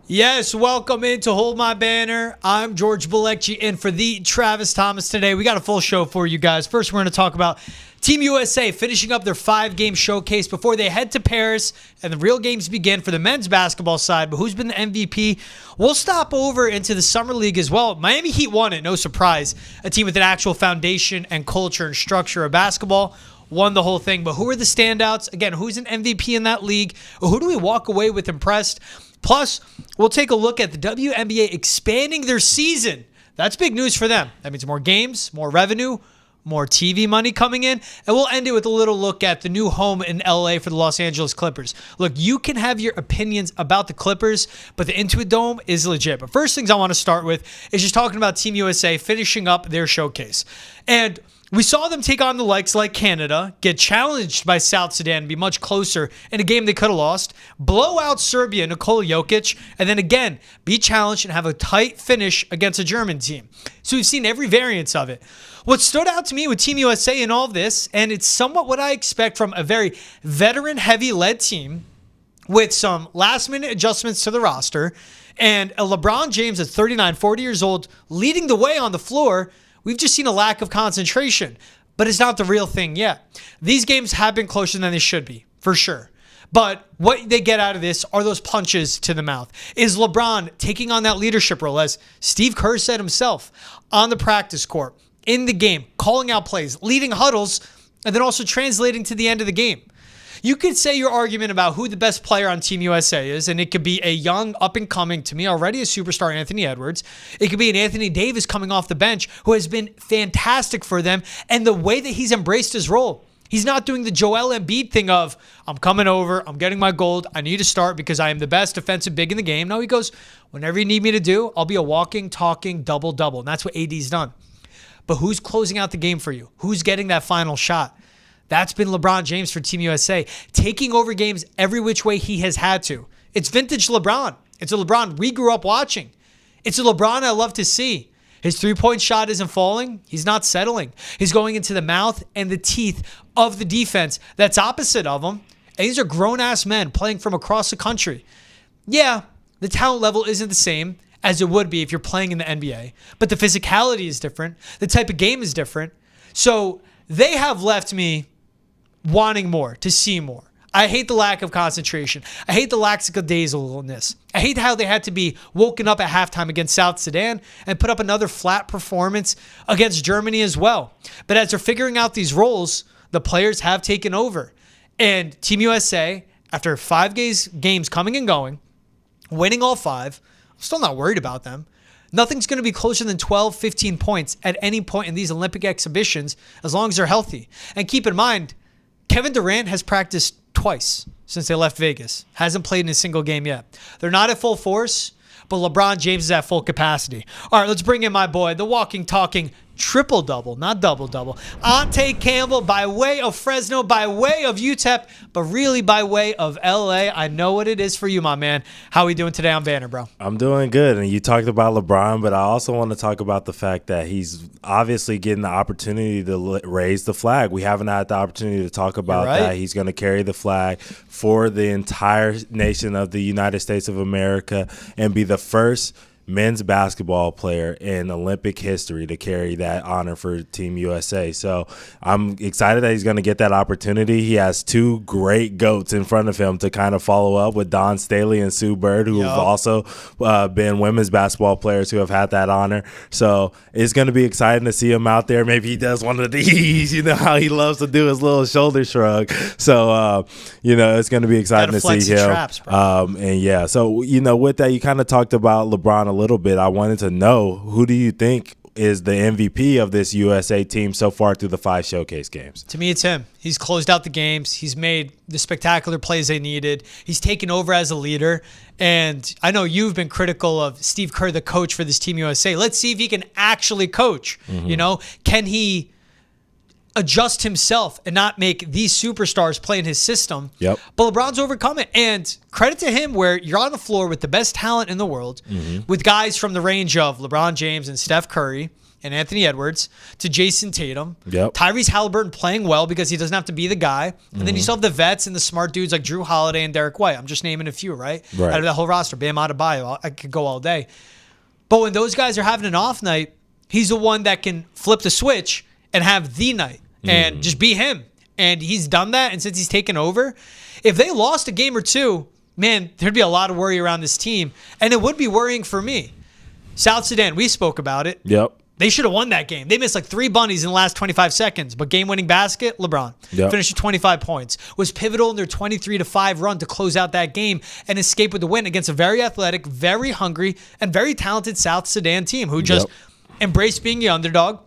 Yes, welcome in to Hold My Banner. I'm George Balecki, and for the Travis Thomas today, we got a full show for you guys. First, we're going to talk about Team USA finishing up their 5-game showcase before they head to Paris and the real games begin for the men's basketball side. But who's been the MVP? We'll stop over into the Summer League as well. Miami Heat won it, no surprise. A team with an actual foundation and culture and structure of basketball won the whole thing. But who are the standouts? Again, who's an MVP in that league? Or who do we walk away with impressed? Plus, we'll take a look at the WNBA expanding their season. That's big news for them. That means more games, more revenue, more TV money coming in. And we'll end it with a little look at the new home in LA for the Los Angeles Clippers. Look, you can have your opinions about the Clippers, but the Intuit Dome is legit. But first things I want to start with is just talking about Team USA finishing up their showcase. And we saw them take on the likes like Canada, get challenged by South Sudan, be much closer in a game they could have lost, blow out Serbia, Nikola Jokic, and then again, be challenged and have a tight finish against a German team. So we've seen every variance of it. What stood out to me with Team USA in all of this, and it's somewhat what I expect from a very veteran-heavy led team with some last-minute adjustments to the roster, and a LeBron James at 39, 40 years old leading the way on the floor. We've just seen a lack of concentration, but it's not the real thing yet. These games have been closer than they should be, for sure. But what they get out of this are those punches to the mouth. Is LeBron taking on that leadership role, as Steve Kerr said himself, on the practice court, in the game, calling out plays, leading huddles, and then also translating to the end of the game? You could say your argument about who the best player on Team USA is, and it could be a young, up-and-coming, to me already a superstar, Anthony Edwards. It could be an Anthony Davis coming off the bench who has been fantastic for them, and the way that he's embraced his role. He's not doing the Joel Embiid thing of, I'm coming over, I'm getting my gold, I need to start because I am the best defensive big in the game. No, he goes, whenever you need me to do, I'll be a walking, talking double-double, and that's what AD's done. But who's closing out the game for you? Who's getting that final shot? That's been LeBron James for Team USA, taking over games every which way he has had to. It's vintage LeBron. It's a LeBron we grew up watching. It's a LeBron I love to see. His three-point shot isn't falling. He's not settling. He's going into the mouth and the teeth of the defense that's opposite of him. And these are grown-ass men playing from across the country. Yeah, the talent level isn't the same as it would be if you're playing in the NBA, but the physicality is different. The type of game is different. So they have left me wanting more, to see more. I hate the lack of concentration. I hate the lackadaisicalness. I hate how they had to be woken up at halftime against South Sudan and put up another flat performance against Germany as well. But as they're figuring out these roles, the players have taken over. And Team USA, after 5 games coming and going, winning all 5, I'm still not worried about them. Nothing's going to be closer than 12, 15 points at any point in these Olympic exhibitions as long as they're healthy. And keep in mind, Kevin Durant has practiced twice since they left Vegas. Hasn't played in a single game yet. They're not at full force, but LeBron James is at full capacity. All right, let's bring in my boy, the walking, talking triple-double, not double-double. Ante Campbell by way of Fresno, by way of UTEP, but really by way of LA. I know what it is for you, my man. How are we doing today on Banner, bro? I'm doing good. And you talked about LeBron, but I also want to talk about the fact that he's obviously getting the opportunity to raise the flag. We haven't had the opportunity to talk about that. He's going to carry the flag for the entire nation of the United States of America and be the first men's basketball player in Olympic history to carry that honor for Team USA. So I'm excited that he's going to get that opportunity. He has 2 great GOATs in front of him to kind of follow up with Dawn Staley and Sue Bird, who have also been women's basketball players who have had that honor. So it's going to be exciting to see him out there. Maybe he does one of these, you know how he loves to do his little shoulder shrug. So, it's going to be exciting to see him. Traps, and yeah, so, with that, you kind of talked about LeBron a little bit. I wanted to know, who do you think is the MVP of this USA team so far through the 5 showcase games? To me, it's him. He's closed out the games. He's made the spectacular plays they needed. He's taken over as a leader. And I know you've been critical of Steve Kerr, the coach for this Team USA. Let's see if he can actually coach. Can he adjust himself and not make these superstars play in his system? Yep. But LeBron's overcome it. And credit to him, where you're on the floor with the best talent in the world, with guys from the range of LeBron James and Steph Curry and Anthony Edwards to Jason Tatum. Yep. Tyrese Halliburton playing well because he doesn't have to be the guy. And then you still have the vets and the smart dudes like Drew Holiday and Derek White. I'm just naming a few, right? Out of that whole roster. Bam Adebayo. I could go all day. But when those guys are having an off night, he's the one that can flip the switch and have the night and just be him. And he's done that. And since he's taken over, if they lost a game or two, man, there'd be a lot of worry around this team. And it would be worrying for me. South Sudan, we spoke about it. Yep. They should have won that game. They missed like 3 bunnies in the last 25 seconds. But game-winning basket, LeBron. Finished with 25 points. Was pivotal in their 23-5 run to close out that game and escape with the win against a very athletic, very hungry, and very talented South Sudan team who just embraced being the underdog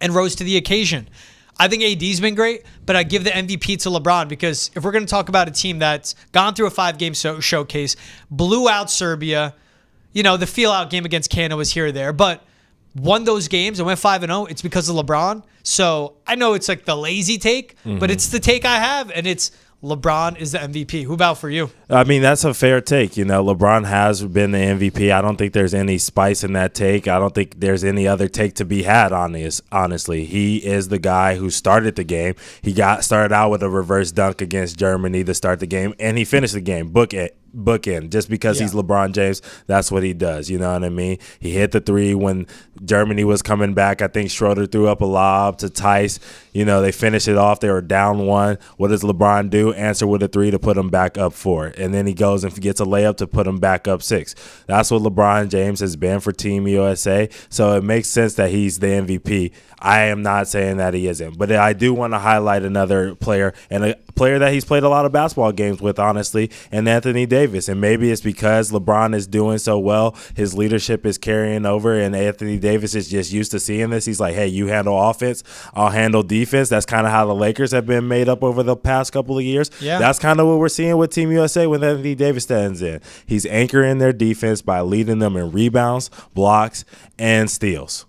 and rose to the occasion. I think AD's been great, but I give the MVP to LeBron because if we're going to talk about a team that's gone through a 5-game showcase, blew out Serbia, the feel-out game against Canada was here or there, but won those games and went 5-0, it's because of LeBron. So I know it's like the lazy take, but it's the take I have, and it's LeBron is the MVP. Who about for you? I mean, that's a fair take. LeBron has been the MVP. I don't think there's any spice in that take. I don't think there's any other take to be had, honestly. He is the guy who started the game. He started out with a reverse dunk against Germany to start the game, and he finished the game. Bookend. Just because he's LeBron James, that's what he does. You know what I mean? He hit the 3 when Germany was coming back. I think Schroeder threw up a lob to Tice. They finished it off. They were down 1. What does LeBron do? Answer with a 3 to put them back up 4. And then he goes and gets a layup to put them back up 6. That's what LeBron James has been for Team USA. So it makes sense that he's the MVP. I am not saying that he isn't. But I do want to highlight another player, and a player that he's played a lot of basketball games with, honestly, and Anthony Davis. And maybe it's because LeBron is doing so well, his leadership is carrying over, and Anthony Davis is just used to seeing this. He's like, hey, you handle offense, I'll handle defense. That's kind of how the Lakers have been made up over the past couple of years. Yeah. That's kind of what we're seeing with Team USA when Anthony Davis stands in. He's anchoring their defense by leading them in rebounds, blocks, and steals.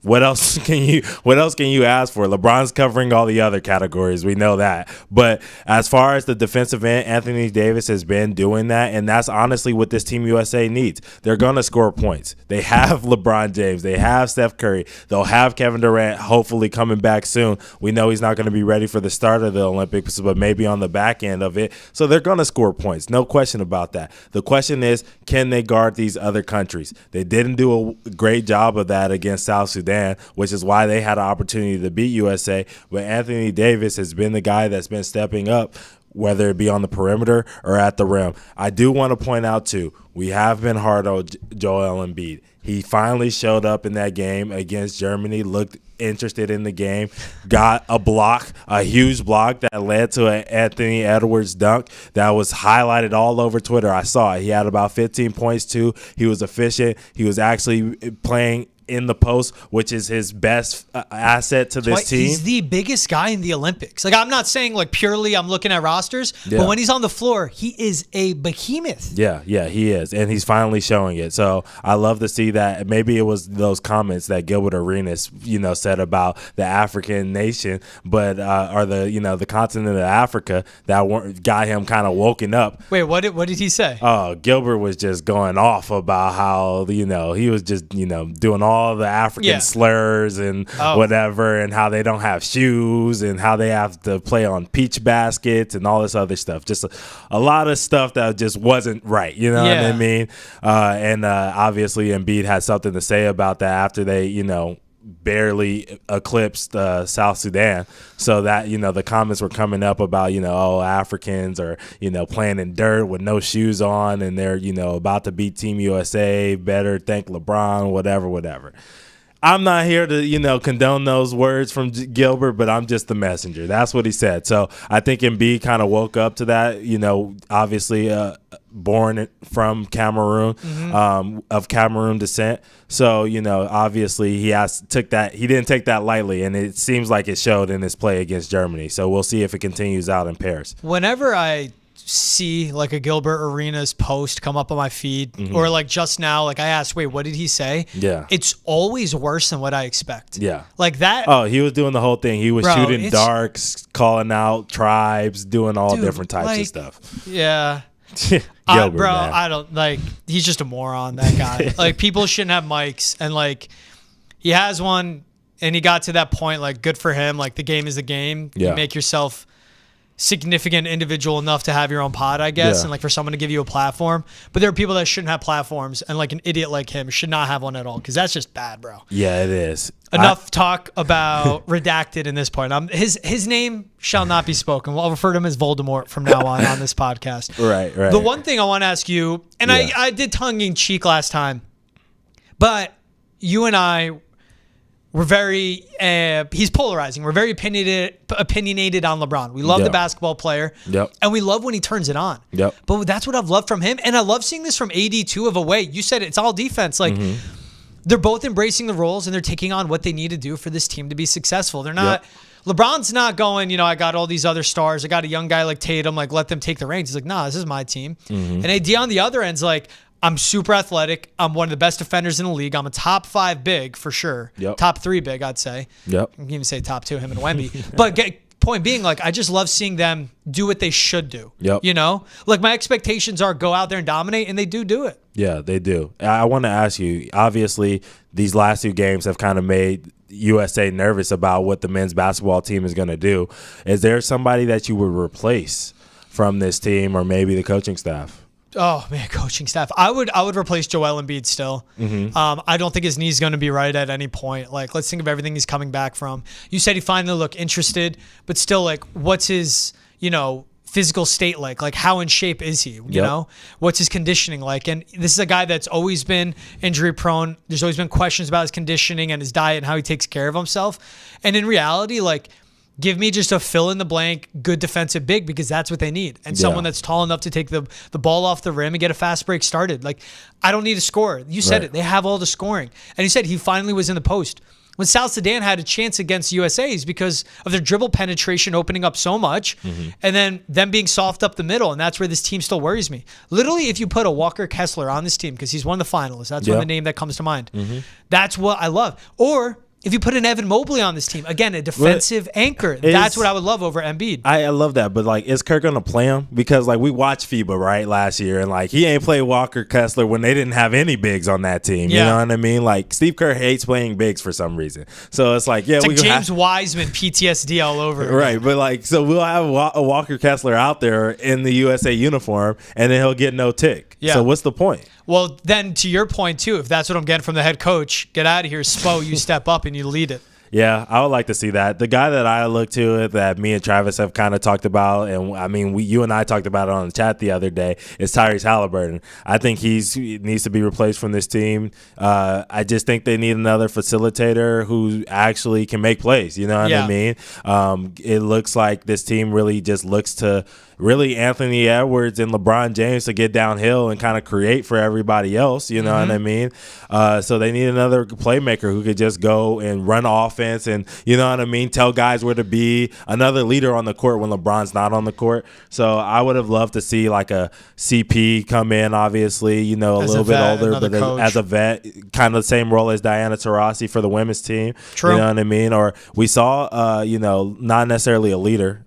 What else can you ask for? LeBron's covering all the other categories. We know that. But as far as the defensive end, Anthony Davis has been doing that, and that's honestly what this Team USA needs. They're going to score points. They have LeBron James. They have Steph Curry. They'll have Kevin Durant hopefully coming back soon. We know he's not going to be ready for the start of the Olympics, but maybe on the back end of it. So they're going to score points. No question about that. The question is, can they guard these other countries? They didn't do a great job of that against South Sudan, which is why they had an opportunity to beat USA. But Anthony Davis has been the guy that's been stepping up, whether it be on the perimeter or at the rim. I do want to point out, too, we have been hard on Joel Embiid. He finally showed up in that game against Germany, looked interested in the game, got a block, a huge block that led to an Anthony Edwards dunk that was highlighted all over Twitter. I saw it. He had about 15 points, too. He was efficient. He was actually playing in the post, which is his best asset to this team. He's the biggest guy in the Olympics. Like, I'm not saying like purely I'm looking at rosters, but when he's on the floor, he is a behemoth. Yeah, he is, and he's finally showing it. So I love to see that. Maybe it was those comments that Gilbert Arenas, said about the African nation, but or the continent of Africa that got him kind of woken up. Wait, what did he say? Oh, Gilbert was just going off about how he was just doing all the African slurs and whatever, and how they don't have shoes and how they have to play on peach baskets and all this other stuff. Just a lot of stuff that just wasn't right. You know what I mean? And obviously Embiid had something to say about that after they, barely eclipsed South Sudan. So that, the comments were coming up about, Africans are, playing in dirt with no shoes on, and they're, about to beat Team USA, better thank LeBron, whatever. I'm not here to, condone those words from Gilbert, but I'm just the messenger. That's what he said. So I think Embiid kind of woke up to that, obviously born from Cameroon, of Cameroon descent. So, obviously he didn't take that lightly, and it seems like it showed in his play against Germany. So we'll see if it continues out in Paris. Whenever I see like a Gilbert Arenas post come up on my feed, or like just now, like I asked, wait, what did he say? Yeah. It's always worse than what I expect. Yeah. Like that. Oh, he was doing the whole thing. He was shooting darks, calling out tribes, doing all different types of stuff. Yeah. Gilbert, bro, man. I don't he's just a moron, that guy. Like, people shouldn't have mics, and like, He has one, and he got to that point. Like, good for him. Like, the game is the game. Yeah. You make yourself significant individual enough to have your own pod, I guess, Yeah. and like for someone to give you a platform. But there are people that shouldn't have platforms, and like an idiot like him should not have one at all, because that's just bad, bro. Yeah, it is. Enough talk about redacted in this point. His name shall not be spoken. We'll refer to him as Voldemort from now on this podcast. Right. The one thing I want to ask you, and Yeah. I did tongue in cheek last time, but you and I were very, he's polarizing. We're very opinionated on LeBron. We love the Yep. basketball player. Yep. And we love when he turns it on. Yep. But that's what I've loved from him. And I love seeing this from AD too, of a way. You said it's all defense. Like, they're both embracing the roles and they're taking on what they need to do for this team to be successful. They're not, LeBron's not going, I got all these other stars. I got a young guy like Tatum, like, let them take the reins. He's like, nah, this is my team. And AD on the other end's like, I'm super athletic. I'm one of the best defenders in the league. I'm a top 5 big for sure. Yep. Top 3 big, I'd say. Yep. I can even say top 2, him and Wemby. But point being, like, I just love seeing them do what they should do. Yep. Like, my expectations are go out there and dominate, and they do it. Yeah, they do. I want to ask you, obviously, these last 2 games have kind of made USA nervous about what the men's basketball team is going to do. Is there somebody that you would replace from this team, or maybe the coaching staff? Oh man, coaching staff. I would replace Joel Embiid still. I don't think his knee's going to be right at any point. Like, let's think of everything he's coming back from. You said he finally looked interested, but still, like, what's his physical state like? Like, how in shape is he? You know, what's his conditioning like? And this is a guy that's always been injury prone. There's always been questions about his conditioning and his diet and how he takes care of himself. And in reality, like, give me just a fill-in-the-blank good defensive big, because that's what they need. And someone that's tall enough to take the ball off the rim and get a fast break started. Like, I don't need a scorer. You said it. They have all the scoring. And he said he finally was in the post. When South Sudan had a chance against USA's because of their dribble penetration opening up so much, and then them being soft up the middle, and that's where this team still worries me. Literally, if you put a Walker Kessler on this team, because he's one of the finalists, that's one of the name that comes to mind. That's what I love. Or if you put an Evan Mobley on this team, again, a defensive anchor, that's what I would love over Embiid. I love that, but like, is Kirk gonna play him? Because like, we watched FIBA right last year, and like, he ain't played Walker Kessler when they didn't have any bigs on that team. You know what I mean? Like, Steve Kerr hates playing bigs for some reason. So it's like, it's like James Wiseman PTSD all over. Right, but like, so we'll have a Walker Kessler out there in the USA uniform, and then he'll get no tick. Yeah. So what's the point? Well, then to your point too, if that's what I'm getting from the head coach, get out of here, Spo. You step up and you lead it. Yeah, I would like to see that. The guy that I look to that me and Travis have kind of talked about, and I mean, you and I talked about it on the chat the other day, is Tyrese Halliburton. I think he needs to be replaced from this team. I just think they need another facilitator who actually can make plays. You know what I mean? It looks like this team really just looks to Anthony Edwards and LeBron James to get downhill and kind of create for everybody else. You know what I mean? So they need another playmaker who could just go and run offense and, you know what I mean, tell guys where to be, another leader on the court when LeBron's not on the court. So I would have loved to see like a CP come in, obviously, a little bit older, but as a vet, kind of the same role as Diana Taurasi for the women's team. True. You know what I mean? Or we saw, not necessarily a leader.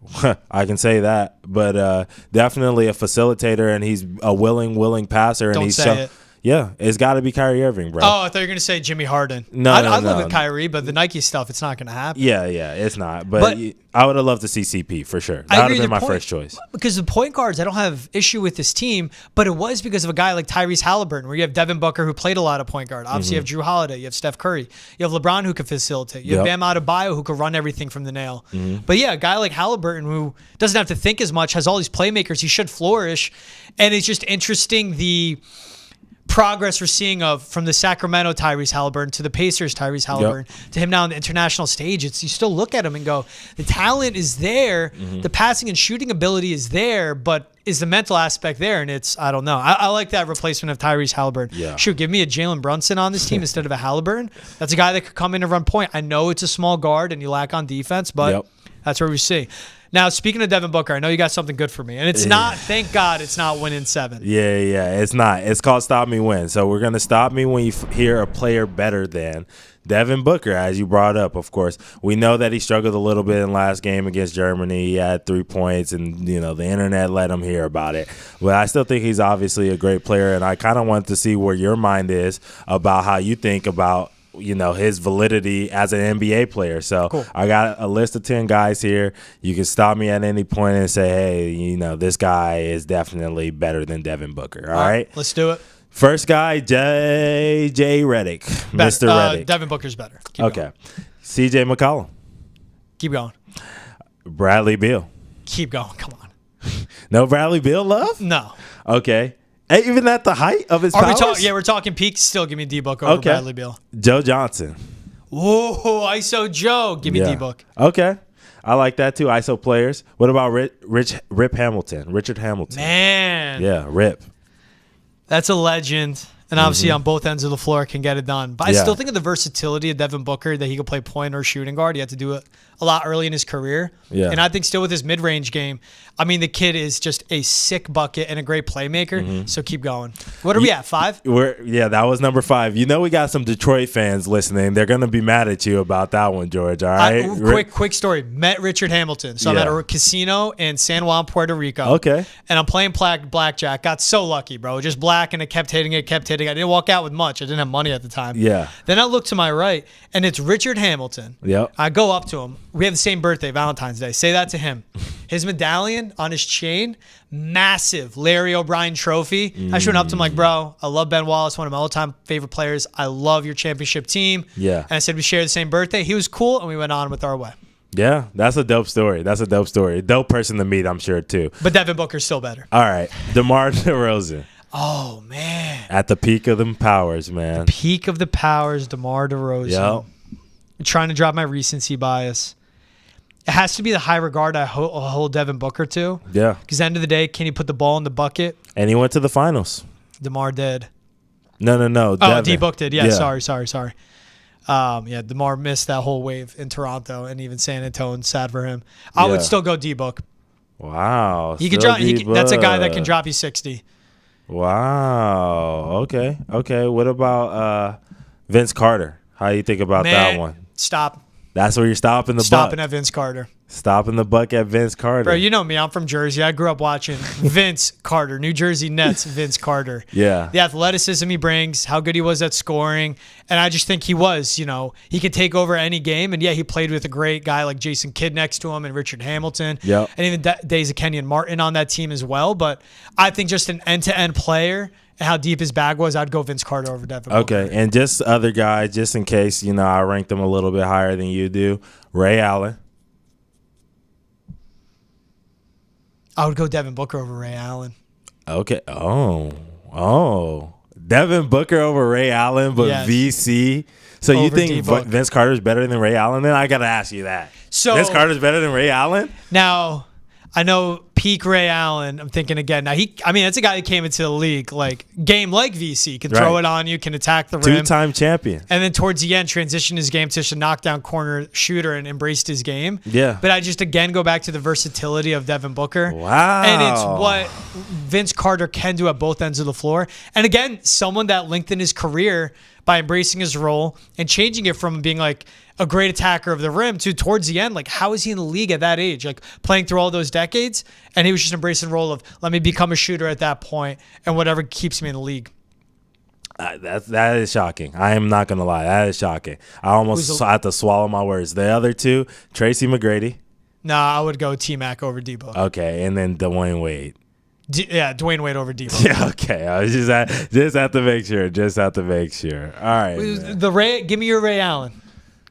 I can say that, but definitely a facilitator, and he's a willing passer. Don't and he's say it. Yeah, it's got to be Kyrie Irving, bro. Oh, I thought you were going to say Jimmy Harden. No, I'd love with Kyrie, but the Nike stuff, it's not going to happen. Yeah, it's not. But I would have loved to see CP for sure. That would have been my first choice. Because the point guards, I don't have issue with this team, but it was because of a guy like Tyrese Halliburton, where you have Devin Booker, who played a lot of point guard. Obviously, you have Drew Holiday. You have Steph Curry. You have LeBron, who can facilitate. You have Bam Adebayo, who can run everything from the nail. But yeah, a guy like Halliburton, who doesn't have to think as much, has all these playmakers. He should flourish. And it's just interesting the progress we're seeing from the Sacramento Tyrese Halliburton to the Pacers Tyrese Halliburton to him now on the international stage. You still look at him and go, the talent is there, the passing and shooting ability is there, but is the mental aspect there? And I don't know. I like that replacement of Tyrese Halliburton. Yeah. Shoot, give me a Jalen Brunson on this team instead of a Halliburton. That's a guy that could come in and run point. I know it's a small guard and you lack on defense, but that's where we see. Now, speaking of Devin Booker, I know you got something good for me. And it's not, thank God, it's not winning 7. Yeah, it's not. It's called Stop Me When. So we're going to stop me when you hear a player better than Devin Booker, as you brought up, of course. We know that he struggled a little bit in last game against Germany. He had 3 points, and, the internet let him hear about it. But I still think he's obviously a great player, and I kind of want to see where your mind is about how you think about his validity as an NBA player. So cool. I got a list of 10 guys here. You can stop me at any point and say, hey, this guy is definitely better than Devin Booker. All right? Let's do it. First guy, J.J. Redick. Mr. Redick. Devin Booker's better. Keep going. C.J. McCollum. Keep going. Bradley Beal. Keep going. Come on. No Bradley Beal love? No. Okay. Even at the height of his powers? We're talking peak. Still give me D-Book over Bradley Beal. Joe Johnson. Whoa, ISO Joe. Give me D-Book. Okay. I like that too. ISO players. What about Rip Hamilton? Richard Hamilton. Man. Yeah, Rip. That's a legend. And obviously on both ends of the floor can get it done. But I still think of the versatility of Devin Booker, that he could play point or shooting guard. He had to do it a lot early in his career. Yeah. And I think still with his mid-range game, I mean, the kid is just a sick bucket and a great playmaker. So keep going. What are we at, 5? That was number 5. We got some Detroit fans listening. They're going to be mad at you about that one, George. All right? Quick story. Met Richard Hamilton. So I'm at a casino in San Juan, Puerto Rico. Okay. And I'm playing blackjack. Got so lucky, bro. Just black, and it kept hitting it. I didn't walk out with much. I didn't have money at the time. Yeah. Then I look to my right, and it's Richard Hamilton. Yep. I go up to him. We have the same birthday, Valentine's Day. Say that to him. His medallion on his chain, massive Larry O'Brien trophy. I just went up to him like, bro, I love Ben Wallace, one of my all-time favorite players. I love your championship team. Yeah. And I said we share the same birthday. He was cool, and we went on with our way. Yeah, that's a dope story. Dope person to meet, I'm sure, too. But Devin Booker's still better. All right. DeMar DeRozan. Oh, man. At the peak of them powers, man. Peak of the powers, DeMar DeRozan. Yep. I'm trying to drop my recency bias. It has to be the high regard I hold Devin Booker to. Yeah. Because at the end of the day, can he put the ball in the bucket? And he went to the finals. DeMar did. No. Oh, D-Book did. Yeah, sorry. DeMar missed that whole wave in Toronto and even San Antonio. Sad for him. I would still go D-Book. Wow. He could drop. That's a guy that can drop you 60. Wow. Okay. What about Vince Carter? How do you think about that one? Stop. That's where you're stopping the buck. Stopping at Vince Carter. Stopping the buck at Vince Carter. Bro, you know me. I'm from Jersey. I grew up watching Vince Carter, New Jersey Nets, Vince Carter. Yeah. The athleticism he brings, how good he was at scoring. And I just think he was, he could take over any game. And, he played with a great guy like Jason Kidd next to him and Richard Hamilton. Yep. And even days of Kenyon Martin on that team as well. But I think just an end-to-end player and how deep his bag was, I'd go Vince Carter over Devin Booker. Okay, and just other guys, just in case, I ranked them a little bit higher than you do. Ray Allen. I would go Devin Booker over Ray Allen. Okay. Oh. Devin Booker over Ray Allen, but yes. VC. So over you think D-Book. Vince Carter's better than Ray Allen? Then I got to ask you that. So Vince Carter's better than Ray Allen? Now, I know peak Ray Allen. I'm thinking again. Now that's a guy that came into the league game like VC, can throw it on you, can attack the rim. 2-time champion. And then towards the end, transitioned his game to just a knockdown corner shooter and embraced his game. Yeah. But I just again go back to the versatility of Devin Booker. Wow. And it's what Vince Carter can do at both ends of the floor. And again, someone that lengthened his career by embracing his role and changing it from being a great attacker of the rim to towards the end, how is he in the league at that age? Playing through all those decades, and he was just embracing the role of let me become a shooter at that point and whatever keeps me in the league. That is shocking. I am not going to lie. That is shocking. I almost had to swallow my words. The other two, Tracy McGrady. Nah, I would go T-Mac over D-Book. Okay, and then Dwayne Wade. Dwayne Wade over D-Book. Yeah, okay. I was just have to make sure. All right. Give me your Ray Allen.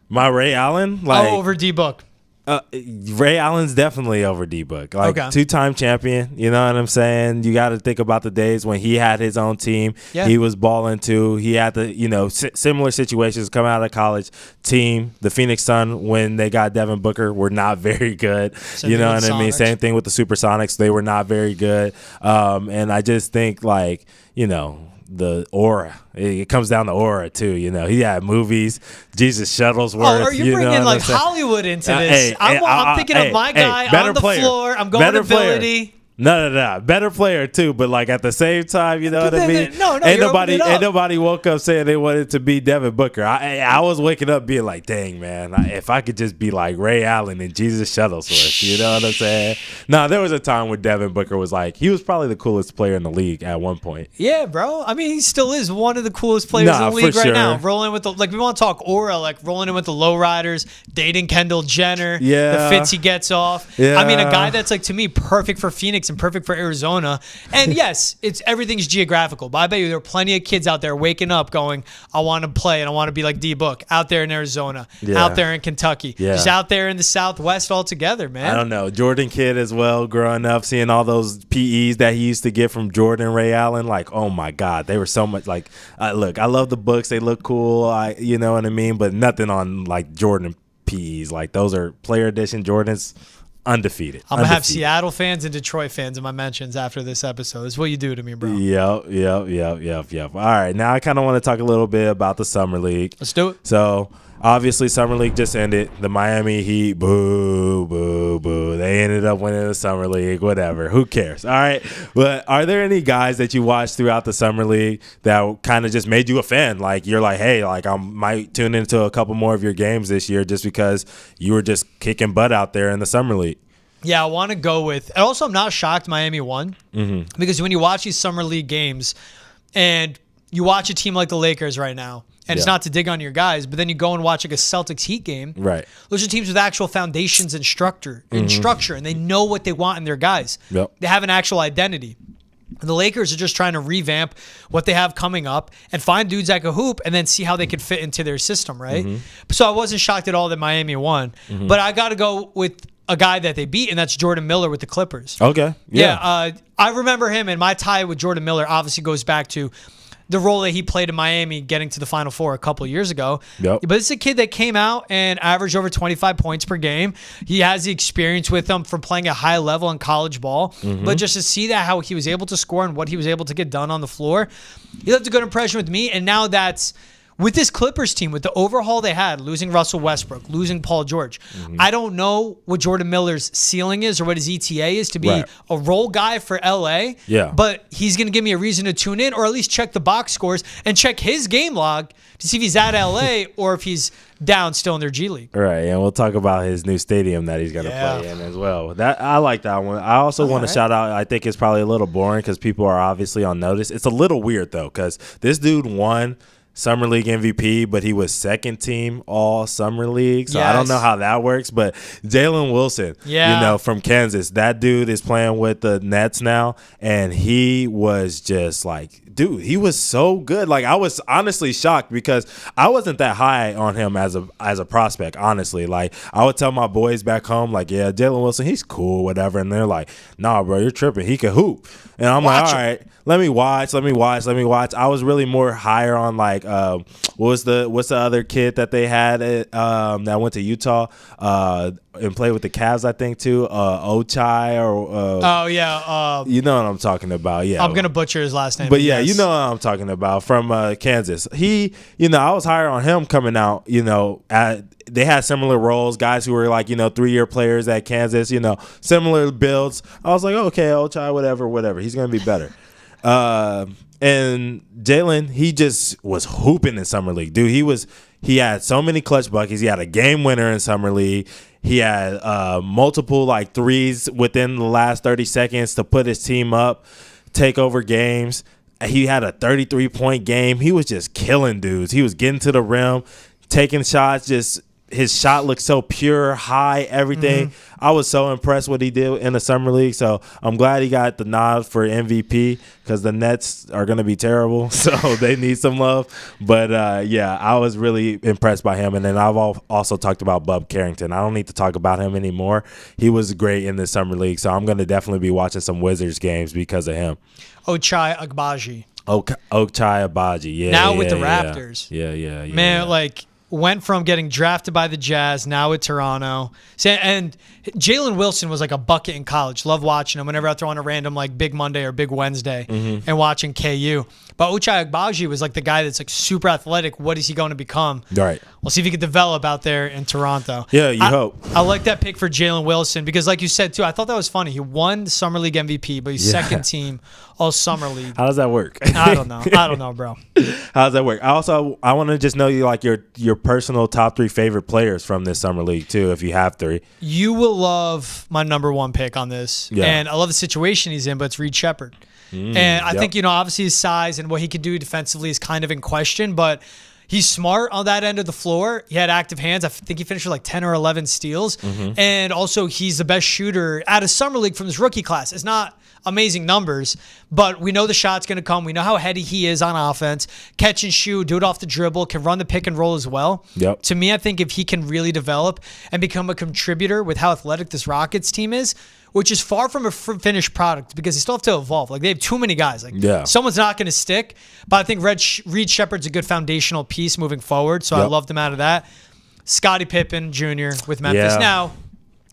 My Ray Allen? Over D-Book. Ray Allen's definitely over D-Book. 2-time champion. You know what I'm saying? You got to think about the days when he had his own team. Yeah. He was balling too. He had the, similar situations come out of college. Team, the Phoenix Suns, when they got Devin Booker, were not very good. You know what I mean? Same thing with the Supersonics. They were not very good. And I just think the aura. It comes down to aura too, He had movies, Jesus Shuttlesworth. Oh, are you bringing Hollywood into this? I'm thinking of my guy on the floor. I'm going ability. No. Better player too, but like at the same time, you know what I mean? No, ain't nobody woke up saying they wanted to be Devin Booker. I was waking up being like, dang man, if I could just be like Ray Allen and Jesus Shuttlesworth, you know what I'm saying? No, there was a time when Devin Booker was like, he was probably the coolest player in the league at one point. Yeah, bro. I mean, he still is one of the coolest players in the league right now. Rolling with we want to talk aura, like rolling in with the lowriders, dating Kendall Jenner, the fits he gets off. Yeah. I mean, a guy that's like to me perfect for Phoenix and perfect for Arizona. And yes, everything's geographical. But I bet you there are plenty of kids out there waking up going, I want to play and I want to be like D-Book out there in Arizona, out there in Kentucky, just out there in the Southwest altogether, man. I don't know. Jordan Kidd as well, growing up, seeing all those PEs that he used to get from Jordan and Ray Allen. Like, oh my God, they were so much like, look, I love the books. They look cool. You know what I mean? But nothing on like Jordan PEs. Like those are player edition Jordans. Undefeated. I'm going to have Seattle fans and Detroit fans in my mentions after this episode. It's what you do to me, bro. Yep. All right. Now I kind of want to talk a little bit about the Summer League. Let's do it. So, obviously, Summer League just ended. The Miami Heat, boo. They ended up winning the Summer League. Whatever. Who cares? All right. But are there any guys that you watched throughout the Summer League that kind of just made you a fan? Like, you're like, hey, like I might tune into a couple more of your games this year just because you were just kicking butt out there in the Summer League. Yeah, I want to go with – and also I'm not shocked Miami won because when you watch these Summer League games and you watch a team like the Lakers right now, and it's not to dig on your guys, but then you go and watch like a Celtics Heat game. Right. Those are teams with actual foundations and structure, and they know what they want in their guys. Yep. They have an actual identity. And the Lakers are just trying to revamp what they have coming up and find dudes that can hoop and then see how they could fit into their system, right? So I wasn't shocked at all that Miami won, but I got to go with a guy that they beat, and that's Jordan Miller with the Clippers. Okay. Yeah. I remember him, and my tie with Jordan Miller obviously goes back to the role that he played in Miami getting to the Final Four a couple of years ago. Yep. But it's a kid that came out and averaged over 25 points per game. He has the experience with him from playing at high level in college ball. But just to see that, how he was able to score and what he was able to get done on the floor, he left a good impression with me. And now that's with this Clippers team, with the overhaul they had, losing Russell Westbrook, losing Paul George, I don't know what Jordan Miller's ceiling is or what his ETA is to be a role guy for LA. Yeah. But he's going to give me a reason to tune in or at least check the box scores and check his game log to see if he's at LA or if he's down still in their G League. Right, and we'll talk about his new stadium that he's going to play in as well. That I like that one. I also want to shout out, I think it's probably a little boring because people are obviously on notice. It's a little weird, though, because this dude won Summer League MVP, but he was second team all Summer League. So I don't know how that works. But Jalen Wilson, you know, from Kansas, that dude is playing with the Nets now. And he was just like, dude, he was so good. Like, I was honestly shocked because I wasn't that high on him as a prospect, honestly. Like, I would tell my boys back home, like, yeah, Jalen Wilson, he's cool, whatever. And they're like, nah, bro, you're tripping. He can hoop. And I'm like, all right, let me watch. I was really more higher on, like, what's the other kid that they had that went to Utah and played with the Cavs, I think, too? Ochai or you know what I'm talking about. Yeah, I'm gonna butcher his last name, but yeah, you know what I'm talking about, from Kansas. He, you know, I was higher on him coming out. You know, they had similar roles, guys who were like, you know, 3-year players at Kansas. You know, similar builds. I was like, okay, Ochai, whatever. He's gonna be better. And Jalen, he just was hooping in Summer League. Dude, he had so many clutch buckets. He had a game winner in Summer League. He had multiple like threes within the last 30 seconds to put his team up, take over games. He had a 33-point game. He was just killing dudes. He was getting to the rim, taking shots, just his shot looked so pure, high, everything. I was so impressed what he did in the Summer League. So I'm glad he got the nod for MVP because the Nets are going to be terrible. So they need some love. But, yeah, I was really impressed by him. And then I've also talked about Bub Carrington. I don't need to talk about him anymore. He was great in the Summer League. So I'm going to definitely be watching some Wizards games because of him. Ochai Agbaji. Ochai Agbaji, yeah. Now with the Raptors. Yeah. Man, like, went from getting drafted by the Jazz, now with Toronto. And Jalen Wilson was like a bucket in college. Love watching him whenever I throw on a random like Big Monday or Big Wednesday and watching KU. But Ochai Agbaji was like the guy that's like super athletic. What is he going to become? Right. We'll see if he can develop out there in Toronto. Yeah, you hope. I like that pick for Jalen Wilson because, like you said too, I thought that was funny. He won the Summer League MVP, but he's second team All Summer League. How does that work? I don't know, bro. How does that work? I want to just know you like your personal top 3 favorite players from this Summer League too, if you have 3. You will love my number 1 pick on this, and I love the situation he's in. But it's Reed Sheppard. And I think, obviously his size and what he can do defensively is kind of in question, but he's smart on that end of the floor. He had active hands. I think he finished with like 10 or 11 steals. And also he's the best shooter out of Summer League from this rookie class. It's not amazing numbers, but we know the shot's going to come. We know how heady he is on offense. Catch and shoot, do it off the dribble, can run the pick and roll as well. Yep. To me, I think if he can really develop and become a contributor with how athletic this Rockets team is, which is far from a finished product because they still have to evolve. Like, they have too many guys. Like, someone's not going to stick. But I think Reed Sheppard's a good foundational piece moving forward, so I loved him out of that. Scottie Pippen Jr. with Memphis. Now,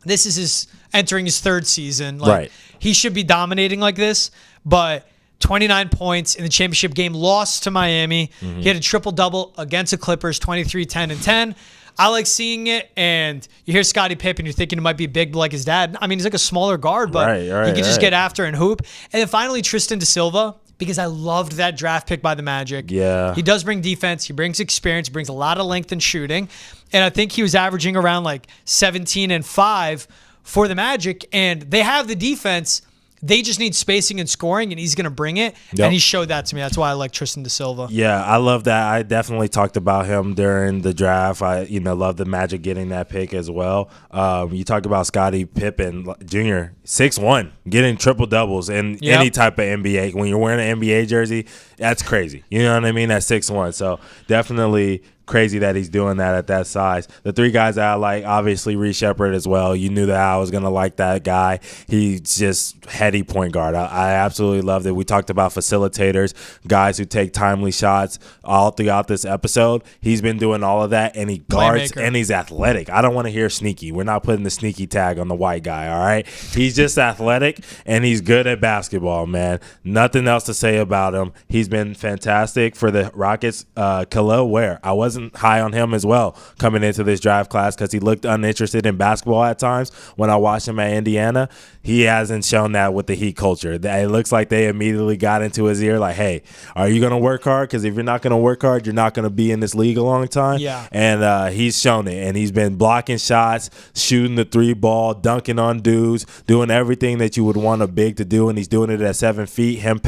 this is his entering his 3rd season. Like, he should be dominating like this, but 29 points in the championship game, lost to Miami. He had a triple-double against the Clippers, 23, 10, and 10. I like seeing it, and you hear Scottie Pippen, you're thinking it might be big like his dad. I mean, he's like a smaller guard, but he can just get after and hoop. And then finally, Tristan da Silva, because I loved that draft pick by the Magic. Yeah. He does bring defense. He brings experience. He brings a lot of length and shooting. And I think he was averaging around like 17 and 5 for the Magic, and they have the defense. They just need spacing and scoring, and he's going to bring it. And he showed that to me. That's why I like Tristan da Silva. Yeah, I love that. I definitely talked about him during the draft. I, love the Magic getting that pick as well. You talk about Scottie Pippen Jr., 6'1", getting triple doubles in any type of NBA. When you're wearing an NBA jersey, that's crazy. You know what I mean? That's 6'1". So definitely crazy that he's doing that at that size. The 3 guys that I like, obviously Reed Sheppard as well. You knew that I was going to like that guy. He's just heady point guard. I absolutely loved it. We talked about facilitators, guys who take timely shots all throughout this episode. He's been doing all of that, and he guards, and he's athletic. I don't want to hear sneaky. We're not putting the sneaky tag on the white guy, all right? He's just athletic, and he's good at basketball, man. Nothing else to say about him. He's been fantastic for the Rockets. Khalil Ware, I wasn't high on him as well coming into this draft class because he looked uninterested in basketball at times. When I watched him at Indiana, he hasn't shown that with the Heat culture. It looks like they immediately got into his ear like, hey, are you going to work hard? Because if you're not going to work hard, you're not going to be in this league a long time. Yeah. And he's shown it, and he's been blocking shots, shooting the 3-ball, dunking on dudes, doing everything that you would want a big to do, and he's doing it at 7 feet. Him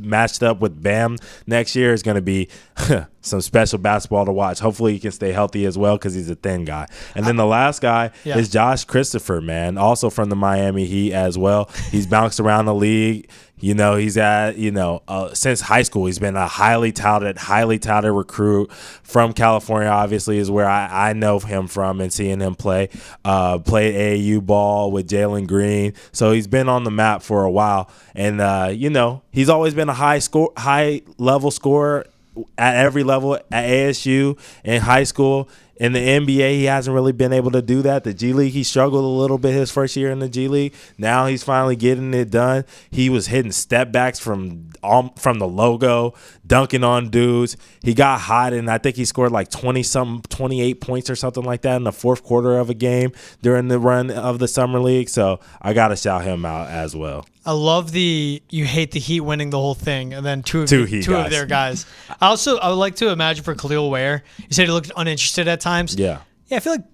matched up with Bam next year is going to be some special basketball to watch. Hopefully he can stay healthy as well because he's a thin guy. And then the last guy is Josh Christopher, man, also from the Miami Heat as well. He's bounced around the league. He's at, since high school, he's been a highly touted recruit from California, obviously, is where I know him from and seeing him play. Played AAU ball with Jalen Green. So he's been on the map for a while. And, he's always been a high-level scorer at every level at ASU in high school. In the NBA, he hasn't really been able to do that. The G League, he struggled a little bit his first year in the G League. Now he's finally getting it done. He was hitting step backs from the logo, dunking on dudes. He got hot, and I think he scored like 28 points or something like that in the fourth quarter of a game during the run of the Summer League. So I got to shout him out as well. I love you hate the Heat winning the whole thing, and then two of their guys. I would like to imagine for Khalil Ware, you said he looked uninterested at times. Yeah, I feel like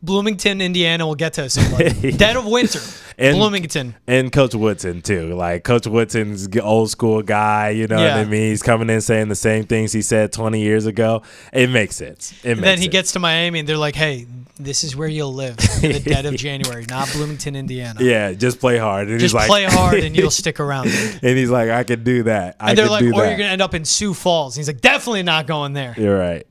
Bloomington, Indiana will get to somebody. Dead of winter, Bloomington. And Coach Woodson, too. Like, Coach Woodson's old school guy, you know what I mean? He's coming in saying the same things he said 20 years ago. It makes sense. Then he gets to Miami, and they're like, hey, this is where you'll live in the dead of January, not Bloomington, Indiana. Yeah, just play hard. And just play hard, and you'll stick around. And he's like, I can do that. And they're like, or you're going to end up in Sioux Falls. And he's like, definitely not going there. You're right.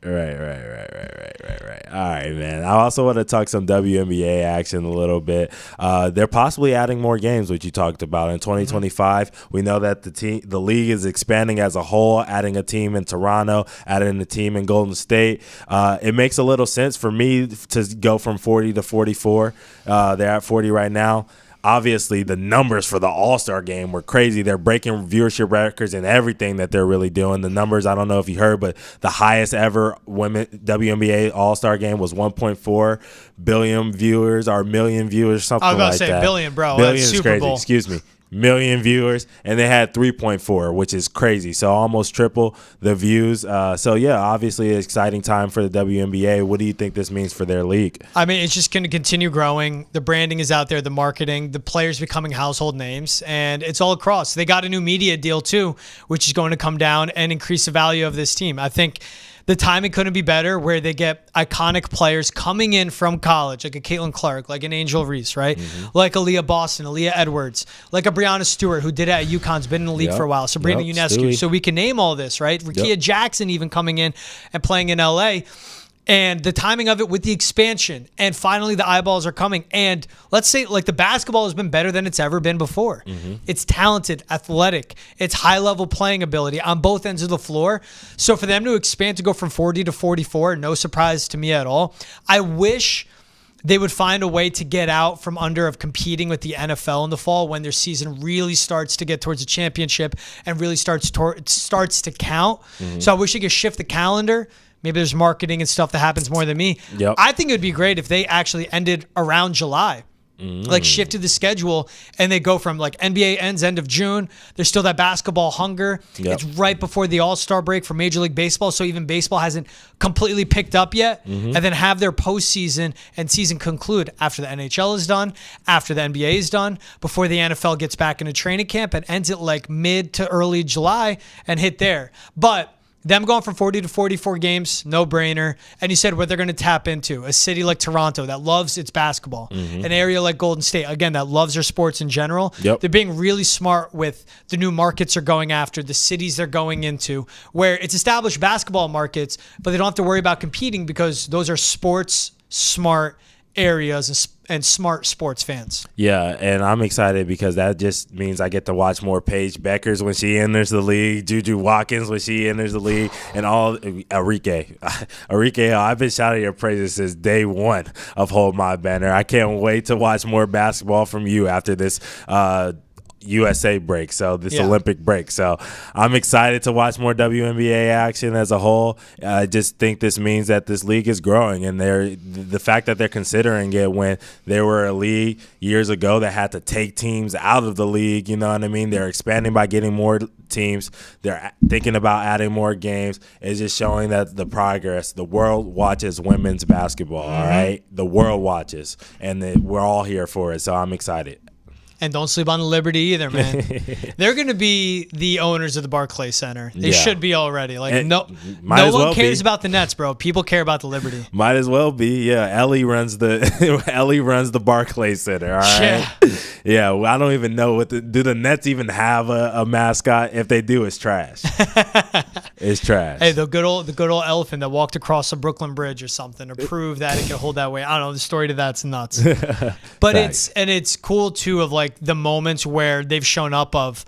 man. I also want to talk some WNBA action a little bit. They're possibly adding more games, which you talked about. In 2025, we know that the league is expanding as a whole, adding a team in Toronto, adding a team in Golden State. It makes a little sense for me to go from 40 to 44. They're at 40 right now. Obviously, the numbers for the All-Star game were crazy. They're breaking viewership records and everything that they're really doing. The numbers, I don't know if you heard, but the highest ever women WNBA All-Star game was 1.4 billion viewers or million viewers, something like that. I was about to say billion, bro. Billion That's is Super crazy. Bowl. Excuse me. Million viewers, and they had 3.4, which is crazy. So almost triple the views. So yeah, obviously an exciting time for the WNBA. What do you think this means for their league? I mean, it's just going to continue growing. The branding is out there, the marketing, the players becoming household names, and it's all across. They got a new media deal too, which is going to come down and increase the value of this team. I think the timing couldn't be better, where they get iconic players coming in from college, like a Caitlin Clark, like an Angel Reese, right? Like a Leah Boston, a Leah Edwards, like a Brianna Stewart, who did it at UConn's been in the league for a while. Sabrina Ionescu. So we can name all this, right? Rickea Jackson even coming in and playing in LA. And the timing of it with the expansion, and finally the eyeballs are coming. And let's say, like, the basketball has been better than it's ever been before. It's talented, athletic, it's high-level playing ability on both ends of the floor. So for them to expand to go from 40 to 44, no surprise to me at all. I wish they would find a way to get out from under of competing with the NFL in the fall when their season really starts to get towards a championship and really starts to count. So I wish they could shift the calendar. Maybe there's marketing and stuff that happens more than me. I think it would be great if they actually ended around July. Like shifted the schedule and they go from like NBA ends end of June. There's still that basketball hunger. It's right before the All-Star break for Major League Baseball. So even baseball hasn't completely picked up yet. And then have their postseason and season conclude after the NHL is done, after the NBA is done, before the NFL gets back into training camp and ends it like mid to early July and hit there. But them going from 40 to 44 games, no brainer. And you said what they're going to tap into. A city like Toronto that loves its basketball. An area like Golden State, again, that loves their sports in general. They're being really smart with the new markets they're going after, the cities they're going into, where it's established basketball markets, but they don't have to worry about competing because those are sports smart areas and smart sports fans. Yeah, and I'm excited because that just means I get to watch more Paige Beckers when she enters the league, Juju Watkins when she enters the league, and all Arike, I've been shouting your praises since day one of Hold My Banner. I can't wait to watch more basketball from you after this USA break, so this Olympic break. So I'm excited to watch more WNBA action as a whole. I just think this means that this league is growing, and the fact that they're considering it when there were a league years ago that had to take teams out of the league, you know what I mean? They're expanding by getting more teams. They're thinking about adding more games. It's just showing that the progress. The world watches women's basketball, all right? The world watches, and we're all here for it, so I'm excited. And don't sleep on the Liberty either, man. They're going to be the owners of the Barclays Center. They should be already. Like no one cares about the Nets, bro. People care about the Liberty. Might as well be. Yeah, Ellie runs the Barclays Center. All right. Yeah. I don't even know do the Nets even have a mascot? If they do, it's trash. It's trash. Hey, the good old elephant that walked across the Brooklyn Bridge or something to prove that it can hold that way. I don't know. The story to that's nuts. But it's cool too of like the moments where they've shown up of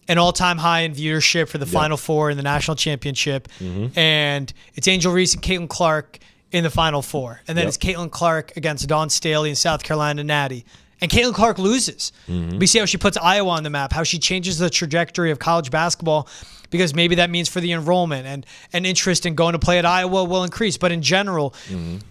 an all-time high in viewership for the Final Four in the national championship, and it's Angel Reese and Caitlin Clark in the Final Four, and then it's Caitlin Clark against Dawn Staley in South Carolina Natty, and Caitlin Clark loses. We see how she puts Iowa on the map, how she changes the trajectory of college basketball, because maybe that means for the enrollment and interest in going to play at Iowa will increase. But in general,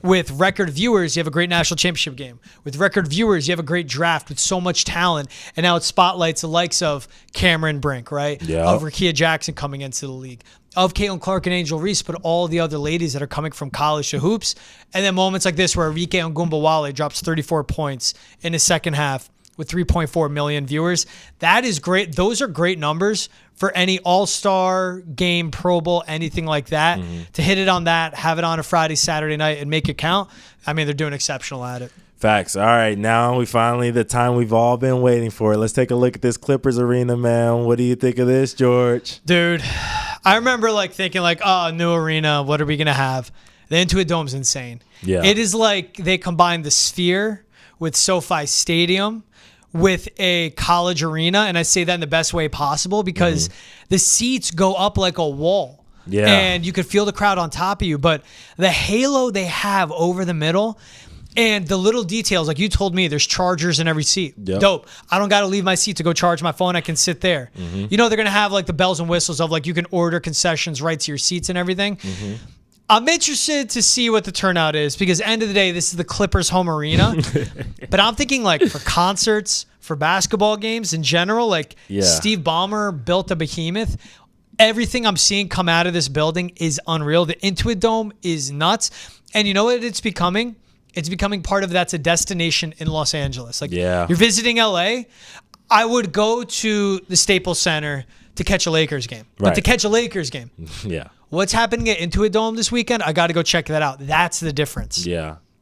with record viewers, you have a great national championship game. With record viewers, you have a great draft with so much talent. And now it spotlights the likes of Cameron Brink, right? Of Rickea Jackson coming into the league, of Caitlin Clark and Angel Reese, but all the other ladies that are coming from college to hoops. And then moments like this where Arike Ogunbowale drops 34 points in the second half with 3.4 million viewers. That is great. Those are great numbers for any All-Star game, Pro Bowl, anything like that. To hit it on that, have it on a Friday, Saturday night, and make it count. I mean, they're doing exceptional at it. Facts. All right, now we finally, the time we've all been waiting for. Let's take a look at this Clippers arena, man. What do you think of this, George? Dude, I remember like thinking like, oh, new arena, what are we going to have? The Intuit Dome's insane. Yeah. It is like they combined the Sphere with SoFi Stadium with a college arena, and I say that in the best way possible because the seats go up like a wall. Yeah. And you could feel the crowd on top of you, but the halo they have over the middle and the little details, like you told me, there's chargers in every seat. Yep. Dope. I don't got to leave my seat to go charge my phone. I can sit there. You know, they're going to have like the bells and whistles of like you can order concessions right to your seats and everything. I'm interested to see what the turnout is because end of the day, this is the Clippers home arena. But I'm thinking like for concerts, for basketball games in general, like Steve Ballmer built a behemoth. Everything I'm seeing come out of this building is unreal. The Intuit Dome is nuts. And you know what it's becoming? It's becoming part of that's a destination in Los Angeles. Like you're visiting LA, I would go to the Staples Center to catch a Lakers game. But to catch a Lakers game. What's happening at Intuit Dome this weekend? I got to go check that out. That's the difference.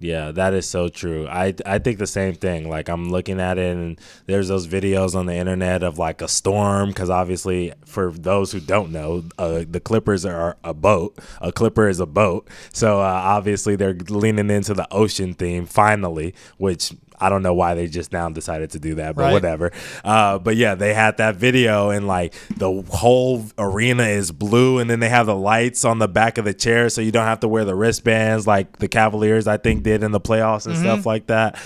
Yeah, that is so true. I think the same thing. Like I'm looking at it and there's those videos on the internet of like a storm because obviously for those who don't know, the Clippers are a boat. A Clipper is a boat. So obviously they're leaning into the ocean theme finally, which I don't know why they just now decided to do that, but whatever. But yeah, they had that video and like the whole arena is blue and then they have the lights on the back of the chair so you don't have to wear the wristbands like the Cavaliers, I think, did in the playoffs and stuff like that.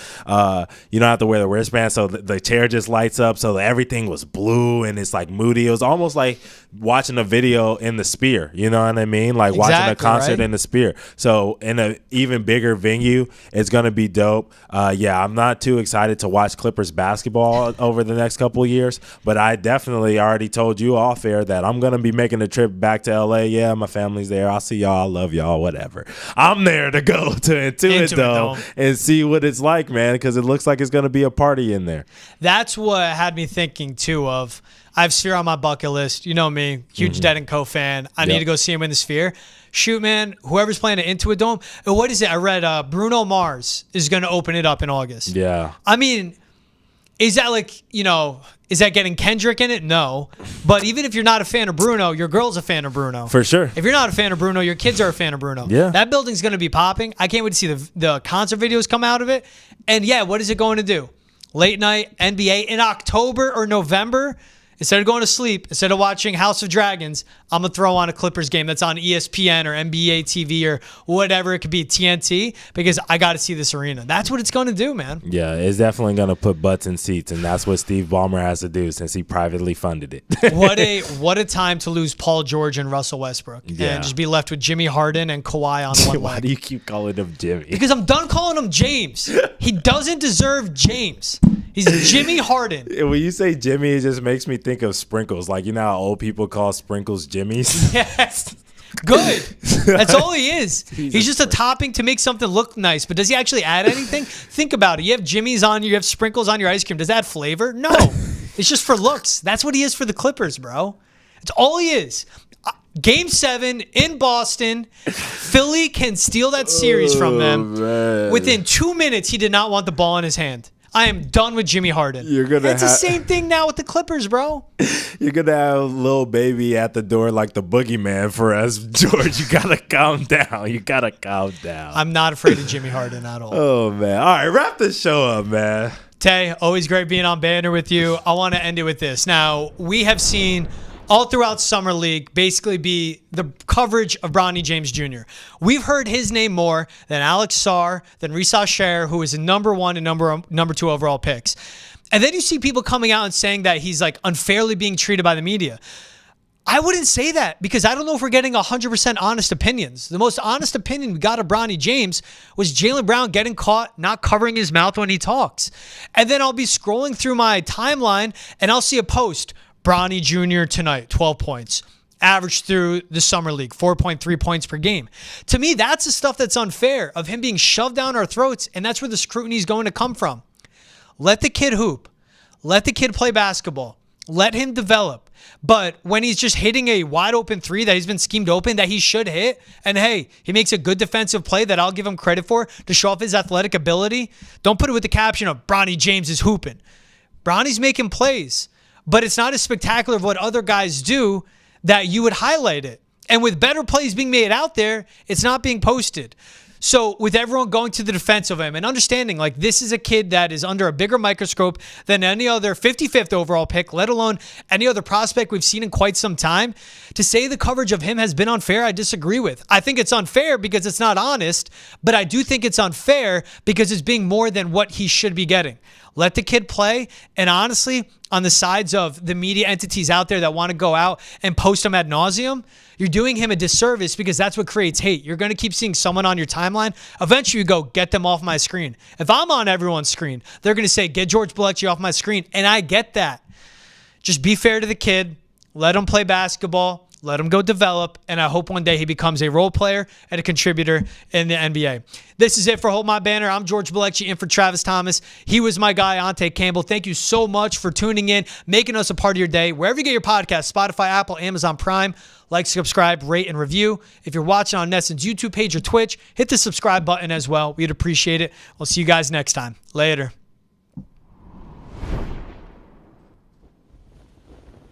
You don't have to wear the wristband, so the chair just lights up. So everything was blue and it's like moody. It was almost like watching a video in the Sphere. You know what I mean? Like watching a concert in the Sphere. So in an even bigger venue, it's going to be dope. I'm not too excited to watch Clippers basketball over the next couple of years, but I definitely already told you off air that I'm going to be making a trip back to LA. Yeah, my family's there. I'll see y'all. I love y'all. Whatever. I'm there to go to Intuit Dome and see what it's like, man, because it looks like it's going to be a party in there. That's what had me thinking, too, of I have Sphere on my bucket list. You know me, huge Dead & Co. fan. I need to go see him in the Sphere. Shoot, man, whoever's playing it Intuit Dome. What is it? I read Bruno Mars is going to open it up in August. Yeah. I mean, is that like, is that getting Kendrick in it? No. But even if you're not a fan of Bruno, your girl's a fan of Bruno. For sure. If you're not a fan of Bruno, your kids are a fan of Bruno. Yeah. That building's going to be popping. I can't wait to see the concert videos come out of it. And yeah, what is it going to do? Late night NBA in October or November? Instead of going to sleep, instead of watching House of Dragons, I'm going to throw on a Clippers game that's on ESPN or NBA TV or whatever it could be, TNT, because I got to see this arena. That's what it's going to do, man. Yeah, it's definitely going to put butts in seats, and that's what Steve Ballmer has to do since he privately funded it. What a time to lose Paul George and Russell Westbrook and just be left with Jimmy Harden and Kawhi on one Why leg. do you keep calling him Jimmy? Because I'm done calling him James. He doesn't deserve James. He's Jimmy Harden. When you say Jimmy, it just makes me think of Sprinkles. Like, you know how old people call Sprinkles Jimmys? Yes. Good. That's all he is. He's just a topping to make something look nice. But does he actually add anything? Think about it. You have Jimmy's on you have sprinkles on your ice cream. Does that add flavor? No. It's just for looks. That's what he is for the Clippers, bro. It's all he is. Game 7 in Boston. Philly can steal that series from them. Man. Within 2 minutes, he did not want the ball in his hand. I am done with Jimmy Harden. It's the same thing now with the Clippers, bro. You're going to have little baby at the door like the boogeyman for us. George, you got to calm down. You got to calm down. I'm not afraid of Jimmy Harden at all. Oh, man. All right, wrap this show up, man. Tay, always great being on Banner with you. I want to end it with this. Now, we have seen all throughout Summer League basically be the coverage of Bronny James Jr. We've heard his name more than Alex Sarr, than Risa Sher, who is a number 1 and number 2 overall picks. And then you see people coming out and saying that he's like unfairly being treated by the media. I wouldn't say that because I don't know if we're getting 100% honest opinions. The most honest opinion we got of Bronny James was Jaylen Brown getting caught not covering his mouth when he talks. And then I'll be scrolling through my timeline and I'll see a post, Bronny Jr. tonight, 12 points. Average through the Summer League, 4.3 points per game. To me, that's the stuff that's unfair of him being shoved down our throats, and that's where the scrutiny is going to come from. Let the kid hoop. Let the kid play basketball. Let him develop. But when he's just hitting a wide open three that he's been schemed open that he should hit, and hey, he makes a good defensive play that I'll give him credit for to show off his athletic ability, don't put it with the caption of Bronny James is hooping. Bronny's making plays, but it's not as spectacular of what other guys do that you would highlight it. And with better plays being made out there, it's not being posted. So with everyone going to the defense of him and understanding, like, this is a kid that is under a bigger microscope than any other 55th overall pick, let alone any other prospect we've seen in quite some time, to say the coverage of him has been unfair, I disagree with. I think it's unfair because it's not honest, but I do think it's unfair because it's being more than what he should be getting. Let the kid play. And honestly, on the sides of the media entities out there that want to go out and post him ad nauseum, you're doing him a disservice because that's what creates hate. You're going to keep seeing someone on your timeline. Eventually you go, get them off my screen. If I'm on everyone's screen, they're going to say, get George Bilecki off my screen. And I get that. Just be fair to the kid. Let him play basketball. Let him go develop, and I hope one day he becomes a role player and a contributor in the NBA. This is it for Hold My Banner. I'm George Bilecki in for Travis Thomas. He was my guy, Ante Campbell. Thank you so much for tuning in, making us a part of your day. Wherever you get your podcast, Spotify, Apple, Amazon Prime, like, subscribe, rate, and review. If you're watching on Nesson's YouTube page or Twitch, hit the subscribe button as well. We'd appreciate it. We'll see you guys next time. Later.